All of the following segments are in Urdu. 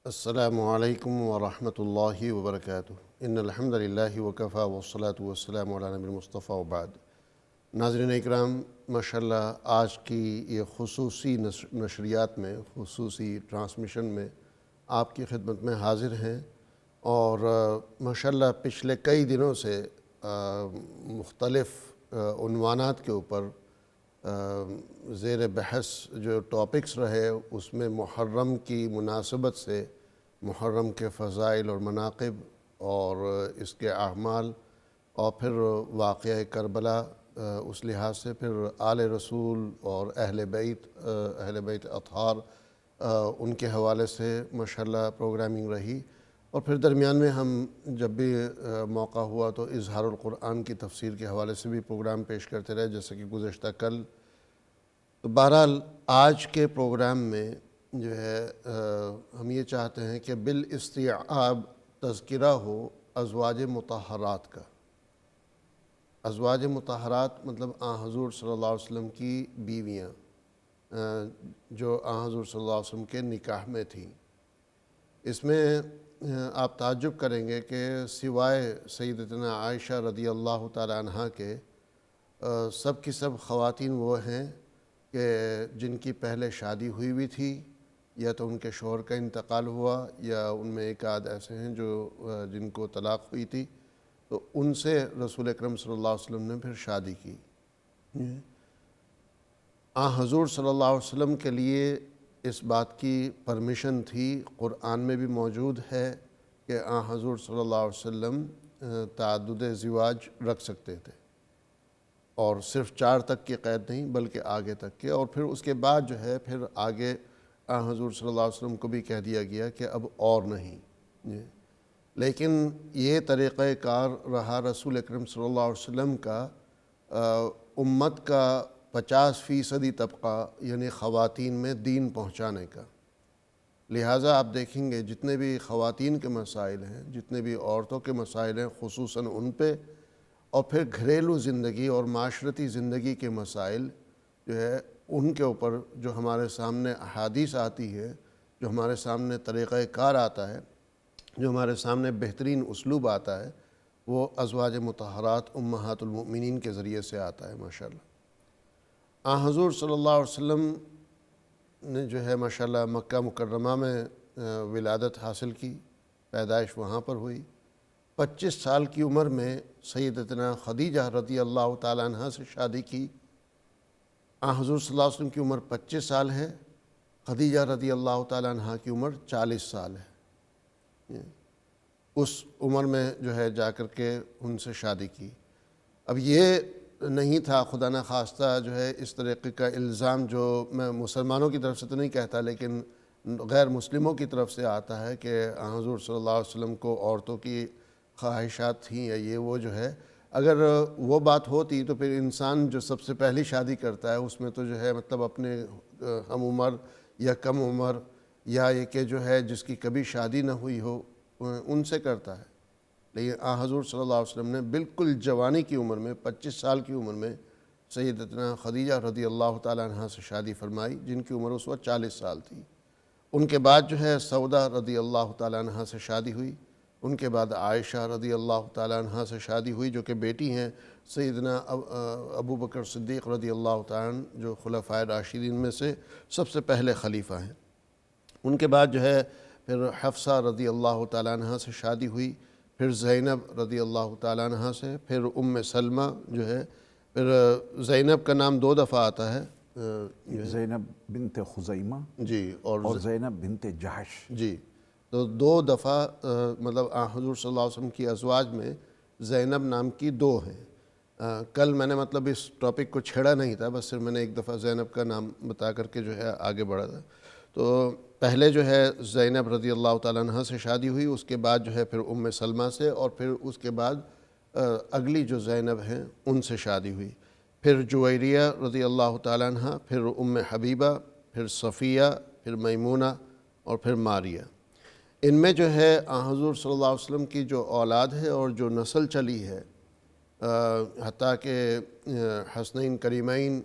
السلام علیکم ورحمۃ اللہ وبرکاتہ۔ ان الحمد للہ وکفیٰ والصلاة والسلام علی نبی المصطفیٰ وبعد۔ ناظرین اکرام، ماشاءاللہ آج کی یہ خصوصی نشریات میں، خصوصی ٹرانسمیشن میں آپ کی خدمت میں حاضر ہیں، اور ماشاءاللہ پچھلے کئی دنوں سے مختلف عنوانات کے اوپر زیر بحث جو ٹاپکس رہے، اس میں محرم کی مناسبت سے محرم کے فضائل اور مناقب اور اس کے اعمال، اور پھر واقعہ کربلا، اس لحاظ سے پھر آل رسول اور اہل بیت اطہار، ان کے حوالے سے ماشاءاللہ پروگرامنگ رہی، اور پھر درمیان میں ہم جب بھی موقع ہوا تو اظہار القرآن کی تفسیر کے حوالے سے بھی پروگرام پیش کرتے رہے، جیسے کہ گزشتہ کل۔ تو بہرحال آج کے پروگرام میں جو ہے ہم یہ چاہتے ہیں کہ بالاستیعاب تذکرہ ہو ازواج مطہرات کا۔ ازواج مطہرات مطلب حضور صلی اللہ علیہ وسلم کی بیویاں جو حضور صلی اللہ علیہ وسلم کے نکاح میں تھیں۔ اس میں آپ تعجب کریں گے کہ سوائے سیدتنا عائشہ رضی اللہ تعالی عنہ کے سب کی سب خواتین وہ ہیں کہ جن کی پہلے شادی ہوئی بھی تھی، یا تو ان کے شوہر کا انتقال ہوا، یا ان میں ایک آدھ ایسے ہیں جو جن کو طلاق ہوئی تھی، تو ان سے رسول اکرم صلی اللہ علیہ وسلم نے پھر شادی کی۔ حضور صلی اللہ علیہ وسلم کے لیے اس بات کی پرمیشن تھی، قرآن میں بھی موجود ہے کہ حضور صلی اللہ علیہ وسلم تعدد زواج رکھ سکتے تھے، اور صرف 4 تک کی قید نہیں بلکہ آگے تک کے، اور پھر اس کے بعد جو ہے پھر آگے حضور صلی اللہ علیہ وسلم کو بھی کہہ دیا گیا کہ اب اور نہیں۔ لیکن یہ طریقہ کار رہا رسول اکرم صلی اللہ علیہ وسلم کا، امت کا 50% طبقہ یعنی خواتین میں دین پہنچانے کا۔ لہٰذا آپ دیکھیں گے جتنے بھی خواتین کے مسائل ہیں، جتنے بھی عورتوں کے مسائل ہیں، خصوصاً ان پہ، اور پھر گھریلو زندگی اور معاشرتی زندگی کے مسائل جو ہے ان کے اوپر جو ہمارے سامنے احادیث آتی ہے، جو ہمارے سامنے طریقہ کار آتا ہے، جو ہمارے سامنے بہترین اسلوب آتا ہے، وہ ازواج مطہرات امہات المؤمنین کے ذریعے سے آتا ہے ماشاءاللہ۔ حضور صلی اللہ علیہ وسلم نے جو ہے ماشاءاللہ مکہ مکرمہ میں ولادت حاصل کی، پیدائش وہاں پر ہوئی۔ 25 سال کی عمر میں سیدتنا خدیجہ رضی اللہ تعالیٰ عنہ سے شادی کی۔ حضور صلی اللہ علیہ وسلم کی عمر 25 سال ہے، خدیجہ رضی اللہ تعالیٰ عنہ کی عمر 40 سال ہے۔ اس عمر میں جو ہے جا کر کے ان سے شادی کی۔ اب یہ نہیں تھا خدا نخواستہ جو ہے اس طریقے کا الزام، جو میں مسلمانوں کی طرف سے تو نہیں کہتا لیکن غیر مسلموں کی طرف سے آتا ہے کہ حضور صلی اللہ علیہ وسلم کو عورتوں کی خواہشات تھیں، یا یہ وہ جو ہے، اگر وہ بات ہوتی تو پھر انسان جو سب سے پہلی شادی کرتا ہے اس میں تو جو ہے مطلب اپنے ہم عمر یا کم عمر، یا یہ کہ جو ہے جس کی کبھی شادی نہ ہوئی ہو ان سے کرتا ہے۔ لیکن حضور صلی اللہ علیہ وسلم نے بالکل جوانی کی عمر میں 25 سال کی عمر میں سیدتنا خدیجہ رضی اللہ تعالیٰ عنہ سے شادی فرمائی، جن کی عمر اس وقت 40 سال تھی۔ ان کے بعد جو ہے سودا رضی اللہ تعالیٰ عنہ سے شادی ہوئی، ان کے بعد عائشہ رضی اللہ تعالیٰ عنہ سے شادی ہوئی، جو کہ بیٹی ہیں سیدنا ابو بکر صدیق رضی اللہ تعالیٰ عنہ، جو خلفائے راشدین میں سے سب سے پہلے خلیفہ ہیں۔ ان کے بعد جو ہے پھر حفصہ رضی اللہ تعالیٰ عنہ سے شادی ہوئی، پھر زینب رضی اللہ تعالیٰ عنہ سے، پھر سلمہ جو ہے، پھر زینب کا نام 2 دفعہ آتا ہے، زینب بنت خزیمہ جی، اور زینب بنت جحش۔ جی، تو 2 دفعہ مطلب حضور صلی اللہ علیہ وسلم کی ازواج میں زینب نام کی 2 ہیں۔ کل میں نے مطلب اس ٹاپک کو چھیڑا نہیں تھا، بس صرف میں نے ایک دفعہ زینب کا نام بتا کر کے جو ہے آگے بڑھا تھا۔ تو پہلے جو ہے زینب رضی اللہ تعالیٰ عنہ سے شادی ہوئی، اس کے بعد جو ہے پھر سلمہ سے، اور پھر اس کے بعد اگلی جو زینب ہیں ان سے شادی ہوئی، پھر جویریہ رضی اللہ تعالیٰ عنہ، پھر حبیبہ، پھر صفیہ، پھر میمونہ، اور پھر ماریہ۔ ان میں جو ہے حضور صلی اللہ علیہ وسلم کی جو اولاد ہے اور جو نسل چلی ہے، حتیٰ کہ حسنین کریمین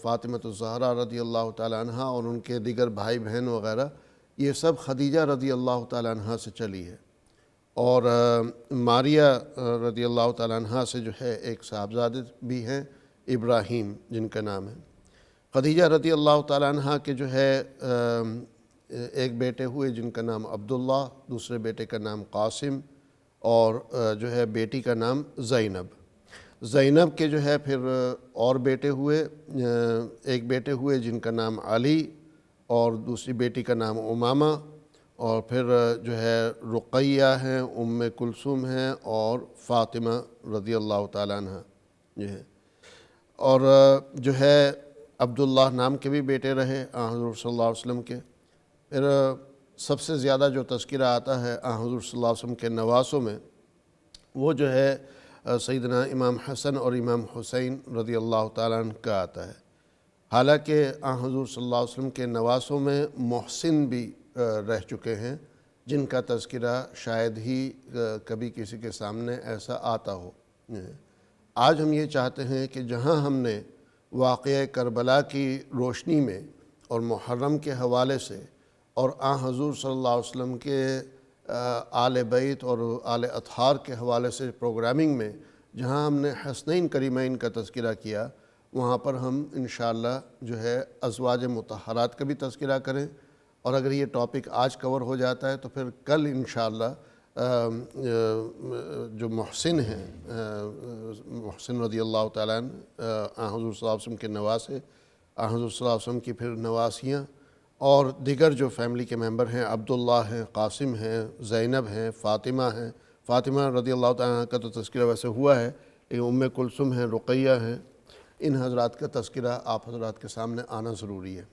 فاطمۃ الزہرا رضی اللہ تعالیٰ عنہ اور ان کے دیگر بھائی بہن وغیرہ، یہ سب خدیجہ رضی اللہ تعالیٰ عنہ سے چلی ہے، اور ماریہ رضی اللہ تعالیٰ عنہ سے جو ہے ایک صاحبزادے بھی ہیں ابراہیم جن کا نام ہے۔ خدیجہ رضی اللہ تعالیٰ عنہ کے جو ہے ایک بیٹے ہوئے جن کا نام عبداللہ، دوسرے بیٹے کا نام قاسم، اور جو ہے بیٹی کا نام زینب۔ زینب کے جو ہے پھر اور بیٹے ہوئے، ایک بیٹے ہوئے جن کا نام علی، اور دوسری بیٹی کا نام امامہ، اور پھر جو ہے رقیہ ہیں، ام کلثوم ہیں، اور فاطمہ رضی اللہ تعالیٰ عنہ جو ہے۔ اور جو ہے عبداللہ نام کے بھی بیٹے رہے حضور صلی اللہ علیہ وسلم کے۔ پھر سب سے زیادہ جو تذکرہ آتا ہے حضور صلی اللہ علیہ وسلم کے نواسوں میں، وہ جو ہے سیدنا امام حسن اور امام حسین رضی اللہ تعالیٰ عنہ کا آتا ہے۔ حالانکہ حضور صلی اللہ علیہ وسلم کے نواسوں میں محسن بھی رہ چکے ہیں، جن کا تذکرہ شاید ہی کبھی کسی کے سامنے ایسا آتا ہو۔ آج ہم یہ چاہتے ہیں کہ جہاں ہم نے واقعہ کربلا کی روشنی میں اور محرم کے حوالے سے اور حضور صلی اللہ علیہ وسلم کے آل بیت اور آل اطہار کے حوالے سے پروگرامنگ میں جہاں ہم نے حسنین کریمین کا تذکرہ کیا، وہاں پر ہم انشاءاللہ جو ہے ازواج مطہرات کا بھی تذکرہ کریں، اور اگر یہ ٹاپک آج کور ہو جاتا ہے تو پھر کل انشاءاللہ جو محسن ہیں، محسن رضی اللہ تعالیٰ عنہ، حضور صلی اللہ علیہ وسلم کے نواسے، حضور صلی اللہ علیہ وسلم کی پھر نواسیاں، اور دیگر جو فیملی کے ممبر ہیں، عبداللہ ہیں، قاسم ہیں، زینب ہیں، فاطمہ ہیں۔ فاطمہ رضی اللہ تعالیٰ عنہ کا تو تذکرہ ویسے ہوا ہے، لیکن ام کلثوم ہیں، رقیہ ہیں، ان حضرات کا تذکرہ آپ حضرات کے سامنے آنا ضروری ہے۔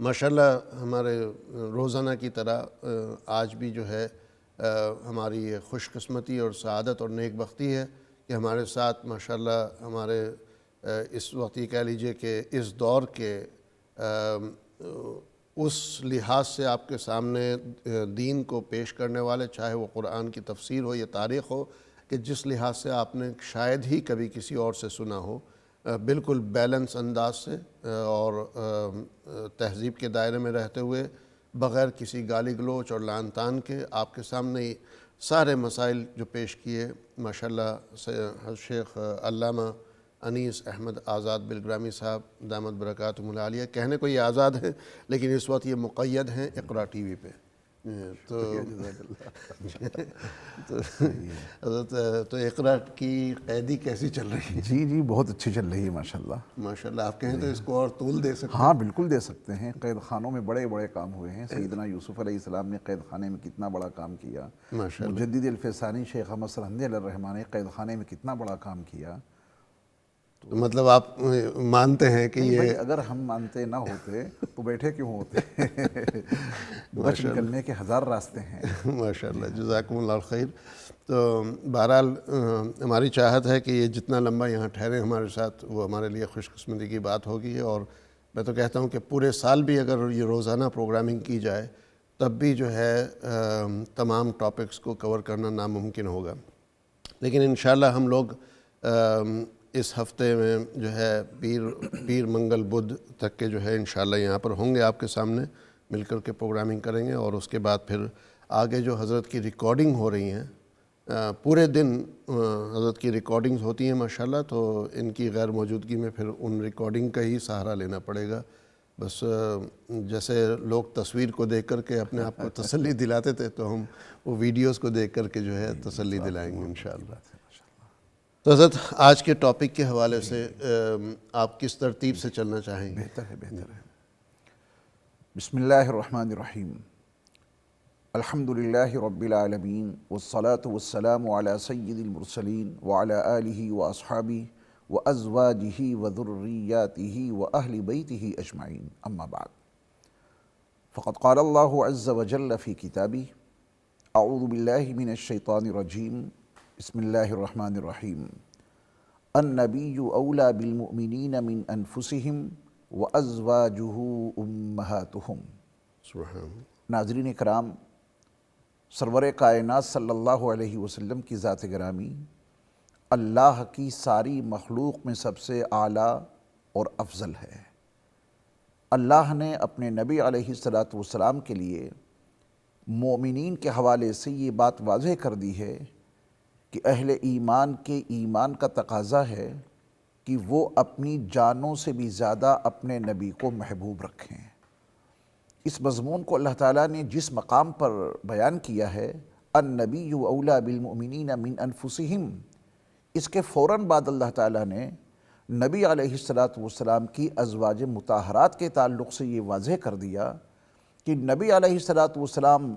ماشاءاللہ ہمارے روزانہ کی طرح آج بھی جو ہے ہماری یہ خوش قسمتی اور سعادت اور نیک بختی ہے کہ ہمارے ساتھ ماشاءاللہ ہمارے اس وقت یہ کہہ لیجئے کہ اس دور کے اس لحاظ سے آپ کے سامنے دین کو پیش کرنے والے، چاہے وہ قرآن کی تفسیر ہو یا تاریخ ہو، کہ جس لحاظ سے آپ نے شاید ہی کبھی کسی اور سے سنا ہو، بالکل بیلنس انداز سے اور تہذیب کے دائرے میں رہتے ہوئے، بغیر کسی گالی گلوچ اور لعن طعن کے آپ کے سامنے سارے مسائل جو پیش کیے، ماشاءاللہ شیخ علامہ انیس احمد آزاد بلگرامی صاحب دامت برکاتہم العالیہ، کہنے کو یہ آزاد ہیں لیکن اس وقت یہ مقید ہیں اقرا ٹی وی پہ۔ تو اقرا کی قیدی کیسی چل رہی ہے؟ جی بہت اچھی چل رہی ہے ماشاءاللہ۔ ماشاءاللہ آپ کہیں تو اس کو اور طول دے سکتے ہیں۔ ہاں بالکل دے سکتے ہیں۔ قید خانوں میں بڑے بڑے کام ہوئے ہیں۔ سیدنا یوسف علیہ السلام نے قید خانے میں کتنا بڑا کام کیا، مجدد الفسانی شیخ احمد سرہندی علیہ الرحمٰن نے قید خانے میں کتنا بڑا کام کیا۔ تو مطلب آپ مانتے ہیں کہ یہ اگر ہم مانتے نہ ہوتے تو بیٹھے کیوں ہوتے؟ بچ نکلنے کے ہزار راستے ہیں۔ ماشاءاللہ، جزاکم اللہ خیر۔ تو بہرحال ہماری چاہت ہے کہ یہ جتنا لمبا یہاں ٹھہرے ہمارے ساتھ، وہ ہمارے لیے خوش قسمتی کی بات ہوگی، اور میں تو کہتا ہوں کہ پورے سال بھی اگر یہ روزانہ پروگرامنگ کی جائے تب بھی جو ہے تمام ٹاپکس کو کور کرنا ناممکن ہوگا۔ لیکن انشاءاللہ ہم لوگ اس ہفتے میں جو ہے پیر منگل بدھ تک کے جو ہے انشاءاللہ یہاں پر ہوں گے، آپ کے سامنے مل کر کے پروگرامنگ کریں گے، اور اس کے بعد پھر آگے جو حضرت کی ریکارڈنگ ہو رہی ہیں، پورے دن حضرت کی ریکارڈنگز ہوتی ہیں ماشاءاللہ، تو ان کی غیر موجودگی میں پھر ان ریکارڈنگ کا ہی سہارا لینا پڑے گا۔ بس جیسے لوگ تصویر کو دیکھ کر کے اپنے آپ کو تسلی دلاتے تھے، تو ہم وہ ویڈیوز کو دیکھ کر کے جو ہے تسلی دلائیں گے انشاءاللہ۔ تو حضرت آج کے ٹاپک کے حوالے سے آپ کس ترتیب سے چلنا چاہیں گے؟ بہتر ہے۔ بسم اللہ الرحمن الرحیم۔ الحمدللہ رب العالمین، والصلاة والسلام علی سید المرسلین وعلی آلہ واصحابہ وازواجہ وذریاتہ واہل بیتہ اجمعین، اما بعد، فقد قال اللہ عز وجل فی کتابہ، اعوذ باللہ من الشیطان الرجیم، بسم اللہ الرحمن الرحیم۔ النبی اولی بالمؤمنین من انفسہم وازواجہ امہاتہم۔ سبحان اللہ۔ ناظرین کرام، سرور کائنات صلی اللہ علیہ وسلم کی ذات گرامی اللہ کی ساری مخلوق میں سب سے اعلیٰ اور افضل ہے۔ اللہ نے اپنے نبی علیہ الصلاۃ والسلام کے لیے مومنین کے حوالے سے یہ بات واضح کر دی ہے کہ اہل ایمان کے ایمان کا تقاضا ہے کہ وہ اپنی جانوں سے بھی زیادہ اپنے نبی کو محبوب رکھیں۔ اس مضمون کو اللہ تعالیٰ نے جس مقام پر بیان کیا ہے، النبی اولیٰ بالمؤمنین من انفسہم، اس کے فوراً بعد اللہ تعالیٰ نے نبی علیہ الصلاۃ والسلام کی ازواج مطہرات کے تعلق سے یہ واضح کر دیا کہ نبی علیہ الصلاۃ والسلام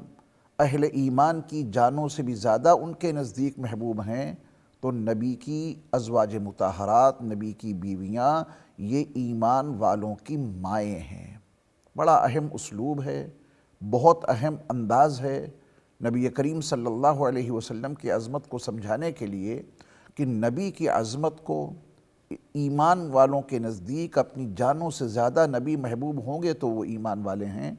اہل ایمان کی جانوں سے بھی زیادہ ان کے نزدیک محبوب ہیں، تو نبی کی ازواج مطہرات، نبی کی بیویاں، یہ ایمان والوں کی مائیں ہیں۔ بڑا اہم اسلوب ہے، بہت اہم انداز ہے نبی کریم صلی اللہ علیہ وسلم کی عظمت کو سمجھانے کے لیے کہ نبی کی عظمت کو ایمان والوں کے نزدیک اپنی جانوں سے زیادہ نبی محبوب ہوں گے تو وہ ایمان والے ہیں۔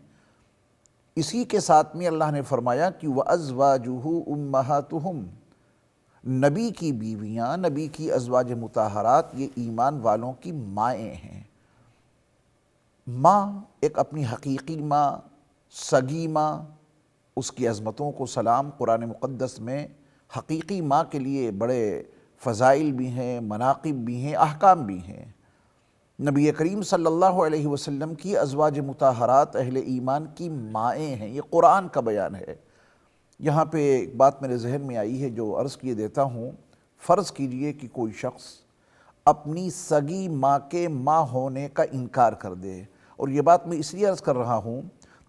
اسی کے ساتھ میں اللہ نے فرمایا کہ وَأَزْوَاجُهُ أُمَّهَاتُهُمْ، نبی کی بیویاں، نبی کی ازواج مطہرات یہ ایمان والوں کی مائیں ہیں۔ ماں ایک اپنی حقیقی ماں، سگی ماں، اس کی عظمتوں کو سلام۔ قرآن مقدس میں حقیقی ماں کے لیے بڑے فضائل بھی ہیں، مناقب بھی ہیں، احکام بھی ہیں۔ نبی کریم صلی اللہ علیہ وسلم کی ازواج مطہرات اہل ایمان کی مائیں ہیں، یہ قرآن کا بیان ہے۔ یہاں پہ ایک بات میرے ذہن میں آئی ہے جو عرض کیے دیتا ہوں۔ فرض کیجئے کہ کوئی شخص اپنی سگی ماں کے ماں ہونے کا انکار کر دے، اور یہ بات میں اس لیے عرض کر رہا ہوں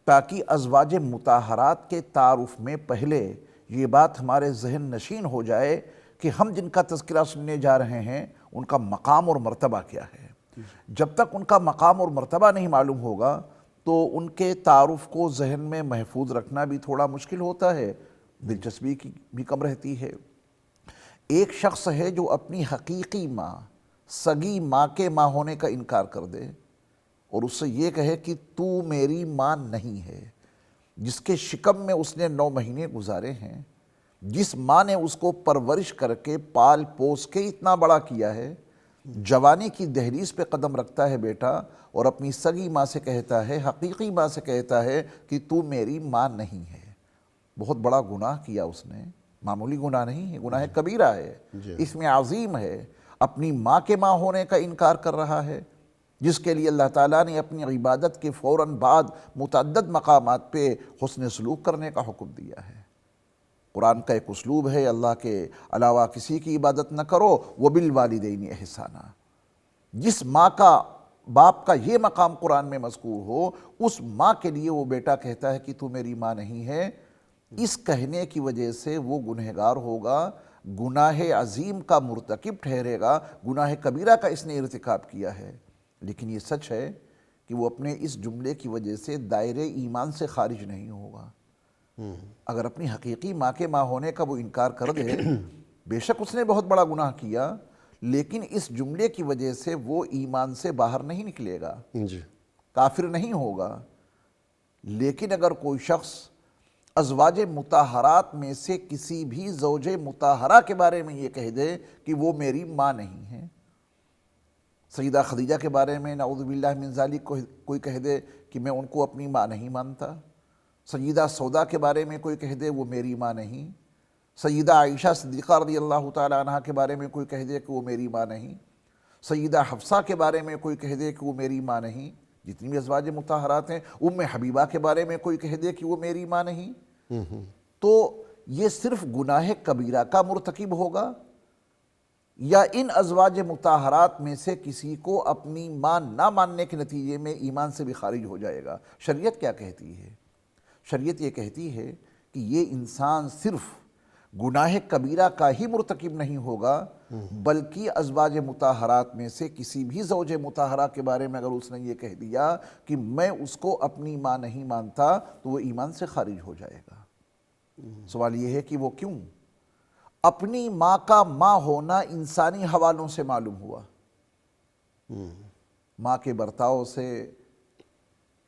تاکہ ازواج مطہرات کے تعارف میں پہلے یہ بات ہمارے ذہن نشین ہو جائے کہ ہم جن کا تذکرہ سننے جا رہے ہیں ان کا مقام اور مرتبہ کیا ہے۔ جب تک ان کا مقام اور مرتبہ نہیں معلوم ہوگا تو ان کے تعارف کو ذہن میں محفوظ رکھنا بھی تھوڑا مشکل ہوتا ہے، دلچسپی کی بھی کم رہتی ہے۔ ایک شخص ہے جو اپنی حقیقی ماں، سگی ماں کے ماں ہونے کا انکار کر دے اور اس سے یہ کہے کہ تو میری ماں نہیں ہے، جس کے شکم میں اس نے 9 مہینے گزارے ہیں، جس ماں نے اس کو پرورش کر کے پال پوس کے اتنا بڑا کیا ہے، جوانی کی دہلیز پہ قدم رکھتا ہے بیٹا اور اپنی سگی ماں سے کہتا ہے، حقیقی ماں سے کہتا ہے کہ تو میری ماں نہیں ہے۔ بہت بڑا گناہ کیا اس نے، معمولی گناہ نہیں ہے، گناہ کبیرہ ہے، اس میں عظیم ہے۔ اپنی ماں کے ماں ہونے کا انکار کر رہا ہے، جس کے لیے اللہ تعالیٰ نے اپنی عبادت کے فوراً بعد متعدد مقامات پہ حسن سلوک کرنے کا حکم دیا ہے۔ قرآن کا ایک اسلوب ہے، اللہ کے علاوہ کسی کی عبادت نہ کرو، وَبِالْوَالِدَيْنِ إِحْسَانًا۔ جس ماں کا، باپ کا یہ مقام قرآن میں مذکور ہو، اس ماں کے لیے وہ بیٹا کہتا ہے کہ تو میری ماں نہیں ہے، اس کہنے کی وجہ سے وہ گنہگار ہوگا، گناہ عظیم کا مرتکب ٹھہرے گا، گناہ کبیرہ کا اس نے ارتکاب کیا ہے۔ لیکن یہ سچ ہے کہ وہ اپنے اس جملے کی وجہ سے دائرے ایمان سے خارج نہیں ہوگا۔ اگر اپنی حقیقی ماں کے ماں ہونے کا وہ انکار کر دے، بے شک اس نے بہت بڑا گناہ کیا، لیکن اس جملے کی وجہ سے وہ ایمان سے باہر نہیں نکلے گا، کافر نہیں ہوگا۔ لیکن اگر کوئی شخص ازواج مطہرات میں سے کسی بھی زوج مطہرہ کے بارے میں یہ کہہ دے کہ وہ میری ماں نہیں ہے، سیدہ خدیجہ کے بارے میں نعوذ باللہ من ذالک کوئی کہہ دے کہ میں ان کو اپنی ماں نہیں مانتا، سیدہ سودا کے بارے میں کوئی کہہ دے وہ میری ماں نہیں، سیدہ عائشہ صدیقہ رضی اللہ تعالی عنہ کے بارے میں کوئی کہہ دے کہ وہ میری ماں نہیں، سیدہ حفصہ کے بارے میں کوئی کہہ دے کہ وہ میری ماں نہیں، جتنی بھی ازواج مطہرات ہیں، ام حبیبہ کے بارے میں کوئی کہہ دے کہ وہ میری ماں نہیں، تو یہ صرف گناہ کبیرہ کا مرتکب ہوگا یا ان ازواج مطہرات میں سے کسی کو اپنی ماں نہ ماننے کے نتیجے میں ایمان سے بھی خارج ہو جائے گا۔ شریعت کیا کہتی ہے؟ شریعت یہ کہتی ہے کہ یہ انسان صرف گناہ کبیرہ کا ہی مرتکب نہیں ہوگا، بلکہ ازواج مطہرات میں سے کسی بھی زوج مطہرہ کے بارے میں اگر اس نے یہ کہہ دیا کہ میں اس کو اپنی ماں نہیں مانتا تو وہ ایمان سے خارج ہو جائے گا۔ سوال یہ ہے کہ وہ کیوں؟ اپنی ماں کا ماں ہونا انسانی حوالوں سے معلوم ہوا، ماں کے برتاؤ سے،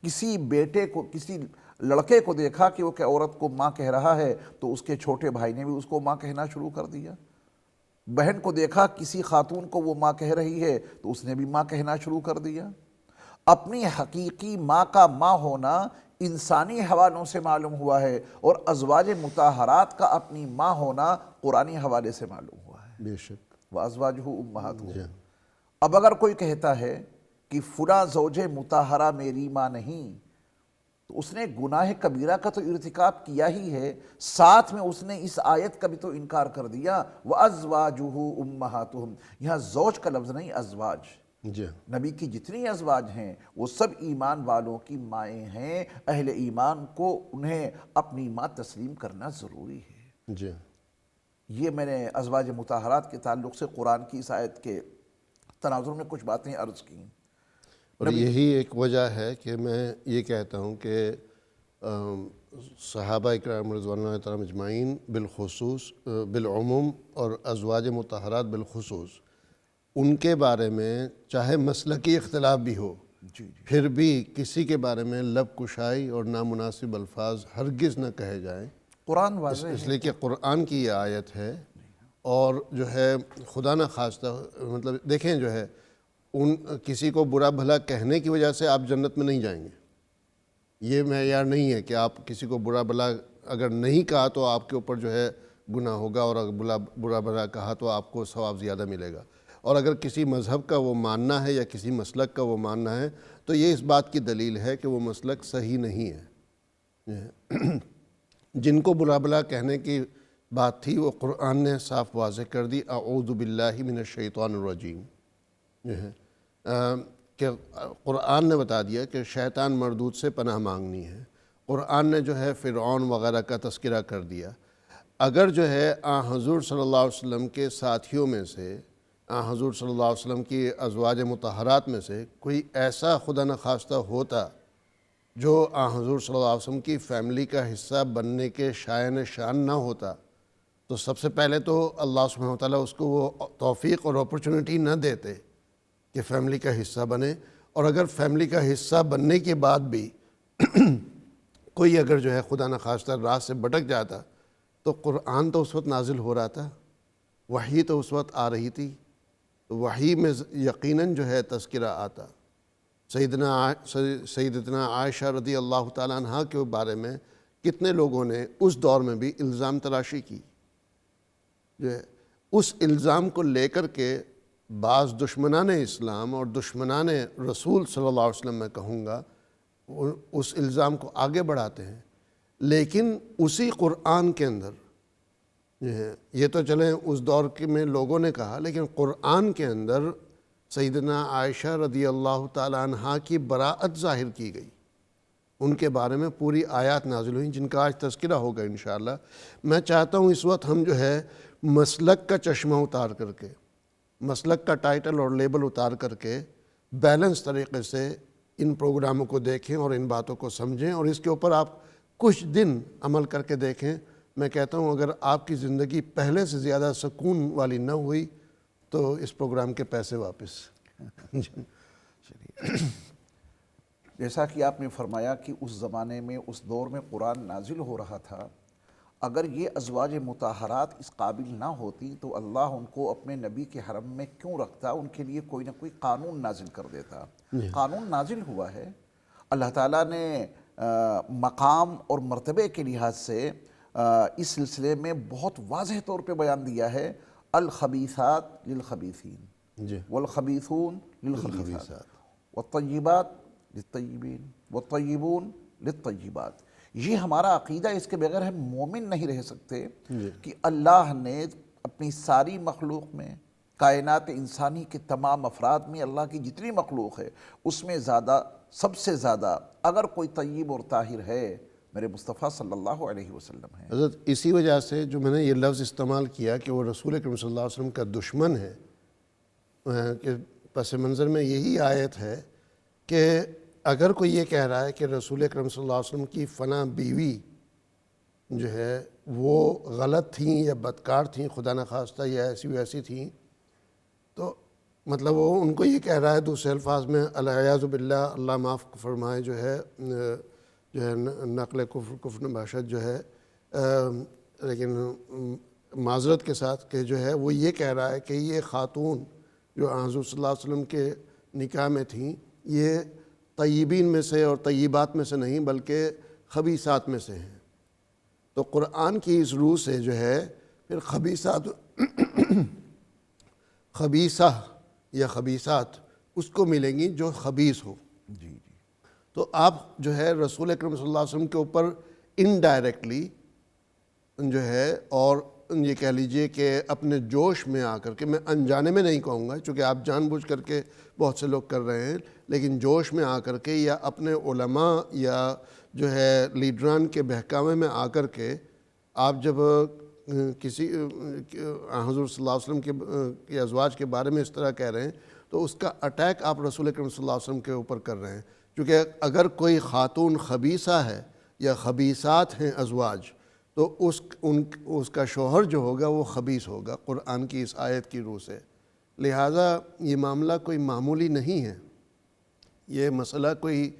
کسی بیٹے کو، کسی لڑکے کو دیکھا کہ وہ کہ عورت کو ماں کہہ رہا ہے تو اس کے چھوٹے بھائی نے بھی اس کو ماں کہنا شروع کر دیا، بہن کو دیکھا کسی خاتون کو وہ ماں کہہ رہی ہے تو اس نے بھی ماں کہنا شروع کر دیا۔ اپنی حقیقی ماں کا ماں ہونا انسانی حوالوں سے معلوم ہوا ہے، اور ازواج مطہرات کا اپنی ماں ہونا قرآنی حوالے سے معلوم ہوا ہے۔ بے شک۔ وَأَزْوَاجُهُ أُمَّهَاتُهُمْ۔ اب اگر کوئی کہتا ہے کہ فلاں زوج مطہرہ میری ماں نہیں، تو اس نے گناہ کبیرہ کا تو ارتکاب کیا ہی ہے، ساتھ میں اس نے اس آیت کا بھی تو انکار کر دیا۔ وَأَزْوَاجُهُ أُمَّهَاتُهُمْ، یہاں زوج کا لفظ نہیں، ازواج۔ جی نبی کی جتنی ازواج ہیں وہ سب ایمان والوں کی مائیں ہیں، اہل ایمان کو انہیں اپنی ماں تسلیم کرنا ضروری ہے۔ جی یہ میں نے ازواج مطہرات کے تعلق سے قرآن کی اس آیت کے تناظر میں کچھ باتیں عرض کیں۔ اور یہی ایک وجہ ہے کہ میں یہ کہتا ہوں کہ صحابہ اکرام رضوان اللہ تعالیٰ اجمعین بالخصوص، بالعموم، اور ازواج مطہرات بالخصوص، ان کے بارے میں چاہے مسلکی اختلاف بھی ہو، پھر بھی کسی کے بارے میں لب کشائی اور نامناسب الفاظ ہرگز نہ کہے جائیں۔ قرآن واضح اس ہے۔ لیے کہ قرآن کی یہ آیت ہے، اور جو ہے خدا نہ خواستہ، مطلب دیکھیں جو ہے کسی کو برا بھلا کہنے کی وجہ سے آپ جنت میں نہیں جائیں گے۔ یہ معیار نہیں ہے کہ آپ کسی کو برا بھلا اگر نہیں کہا تو آپ کے اوپر جو ہے گناہ ہوگا، اور اگر برا بھلا کہا تو آپ کو ثواب زیادہ ملے گا۔ اور اگر کسی مذہب کا وہ ماننا ہے یا کسی مسلک کا وہ ماننا ہے تو یہ اس بات کی دلیل ہے کہ وہ مسلک صحیح نہیں ہے۔ جن کو برا بھلا کہنے کی بات تھی وہ قرآن نے صاف واضح کر دی، اعوذ باللہ من الشیطان الرجیم، کہ قرآن نے بتا دیا کہ شیطان مردود سے پناہ مانگنی ہے۔ قرآن نے جو ہے فرعون وغیرہ کا تذکرہ کر دیا۔ اگر جو ہے حضور صلی اللہ علیہ وسلم کے ساتھیوں میں سے، حضور صلی اللہ علیہ وسلم کی ازواج مطہرات میں سے کوئی ایسا خدا نخواستہ ہوتا جو حضور صلی اللہ علیہ وسلم کی فیملی کا حصہ بننے کے شائن شان نہ ہوتا، تو سب سے پہلے تو اللہ سبحانہ وتعالیٰ اس کو وہ توفیق اور اپرچونٹی نہ دیتے کہ فیملی کا حصہ بنے۔ اور اگر فیملی کا حصہ بننے کے بعد بھی کوئی اگر جو ہے خدا نخواستہ راہ سے بھٹک جاتا تو قرآن تو اس وقت نازل ہو رہا تھا، وحی تو اس وقت آ رہی تھی، وحی میں یقیناً جو ہے تذکرہ آتا۔ سیدتنا عائشہ رضی اللہ تعالیٰ عنہ کے بارے میں کتنے لوگوں نے اس دور میں بھی الزام تراشی کی، جو ہے اس الزام کو لے کر کے بعض دشمنان اسلام اور دشمنان رسول صلی اللہ علیہ وسلم میں کہوں گا اس الزام کو آگے بڑھاتے ہیں۔ لیکن اسی قرآن کے اندر جو ہے، یہ تو چلیں اس دور میں لوگوں نے کہا، لیکن قرآن کے اندر سیدنا عائشہ رضی اللہ تعالیٰ عنہ کی براءت ظاہر کی گئی، ان کے بارے میں پوری آیات نازل ہوئیں جن کا آج تذکرہ ہوگا انشاءاللہ۔ میں چاہتا ہوں اس وقت ہم جو ہے مسلک کا چشمہ اتار کر کے، مسلک کا ٹائٹل اور لیبل اتار کر کے بیلنس طریقے سے ان پروگراموں کو دیکھیں اور ان باتوں کو سمجھیں، اور اس کے اوپر آپ کچھ دن عمل کر کے دیکھیں۔ میں کہتا ہوں اگر آپ کی زندگی پہلے سے زیادہ سکون والی نہ ہوئی تو اس پروگرام کے پیسے واپس۔ جیسا کہ آپ نے فرمایا کہ اس زمانے میں، اس دور میں قرآن نازل ہو رہا تھا، اگر یہ ازواج مطہرات اس قابل نہ ہوتی تو اللہ ان کو اپنے نبی کے حرم میں کیوں رکھتا، ان کے لیے کوئی نہ کوئی قانون نازل کر دیتا۔ قانون نازل ہوا ہے۔ اللہ تعالیٰ نے مقام اور مرتبے کے لحاظ سے اس سلسلے میں بہت واضح طور پہ بیان دیا ہے، الخبیثات للخبیثین جی والخبیثون للخبیثات والطیبات للطیبین والطیبون للطیبات۔ یہ ہمارا عقیدہ، اس کے بغیر ہم مومن نہیں رہ سکتے کہ اللہ نے اپنی ساری مخلوق میں، کائنات انسانی کے تمام افراد میں، اللہ کی جتنی مخلوق ہے اس میں زیادہ، سب سے زیادہ اگر کوئی طیب اور طاہر ہے، میرے مصطفیٰ صلی اللہ علیہ وسلم ہے۔ حضرت اسی وجہ سے جو میں نے یہ لفظ استعمال کیا کہ وہ رسول اکرم صلی اللہ علیہ وسلم کا دشمن ہے، کہ پس منظر میں یہی آیت ہے کہ اگر کوئی یہ کہہ رہا ہے کہ رسول اکرم صلی اللہ علیہ وسلم کی فلاں بیوی جو ہے وہ غلط تھیں یا بدکار تھیں، خدا نخواستہ یا ایسی ویسی تھیں، تو مطلب وہ ان کو یہ کہہ رہا ہے دوسرے الفاظ میں الیاذ باللہ، اللہ معاف فرمائے، جو ہے نقل کفر نباشت جو ہے، لیکن معذرت کے ساتھ کہ جو ہے وہ یہ کہہ رہا ہے کہ یہ خاتون جو حضور صلی اللہ علیہ وسلم کے نکاح میں تھیں، یہ طیبین میں سے اور طیبات میں سے نہیں بلکہ خبیثات میں سے ہیں۔ تو قرآن کی اس روح سے جو ہے پھر خبیثہ یا خبیثات اس کو ملیں گی جو خبیث ہو۔ جی جی تو آپ جو ہے رسول اکرم صلی اللہ علیہ وسلم کے اوپر انڈائریکٹلی جو ہے، اور یہ کہہ لیجئے کہ اپنے جوش میں آ کر کے، میں انجانے میں نہیں کہوں گا چونکہ آپ جان بوجھ کر کے بہت سے لوگ کر رہے ہیں، لیکن جوش میں آ کر کے یا اپنے علماء یا جو ہے لیڈران کے بہکاوے میں آ کر کے آپ جب کسی حضور صلی اللہ علیہ وسلم کے ازواج کے بارے میں اس طرح کہہ رہے ہیں تو اس کا اٹیک آپ رسول اکرم صلی اللہ علیہ وسلم کے اوپر کر رہے ہیں، کیونکہ اگر کوئی خاتون خبیثہ ہے یا خبیثات ہیں ازواج تو اس کا شوہر جو ہوگا وہ خبیث ہوگا قرآن کی اس آیت کی روح سے۔ لہٰذا یہ معاملہ کوئی معمولی نہیں ہے، یہ مسئلہ کوئی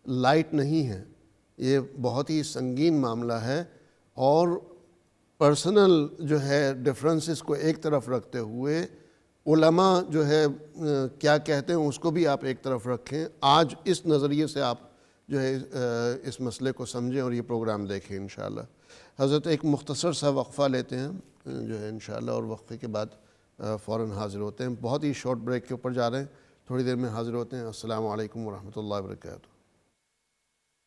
لائٹ نہیں ہے، یہ بہت ہی سنگین معاملہ ہے، اور پرسنل جو ہے ڈفرینسز کو ایک طرف رکھتے ہوئے علماء جو ہے کیا کہتے ہیں اس کو بھی آپ ایک طرف رکھیں۔ آج اس نظریے سے آپ جو ہے اس مسئلے کو سمجھیں اور یہ پروگرام دیکھیں انشاءاللہ۔ حضرت ایک مختصر سا وقفہ لیتے ہیں جو ہے انشاءاللہ، اور وقفے کے بعد فوراً حاضر ہوتے ہیں۔ بہت ہی شارٹ بریک کے اوپر جا رہے ہیں، تھوڑی دیر میں حاضر ہوتے ہیں۔ السلام علیکم ورحمۃ اللہ وبرکاتہ۔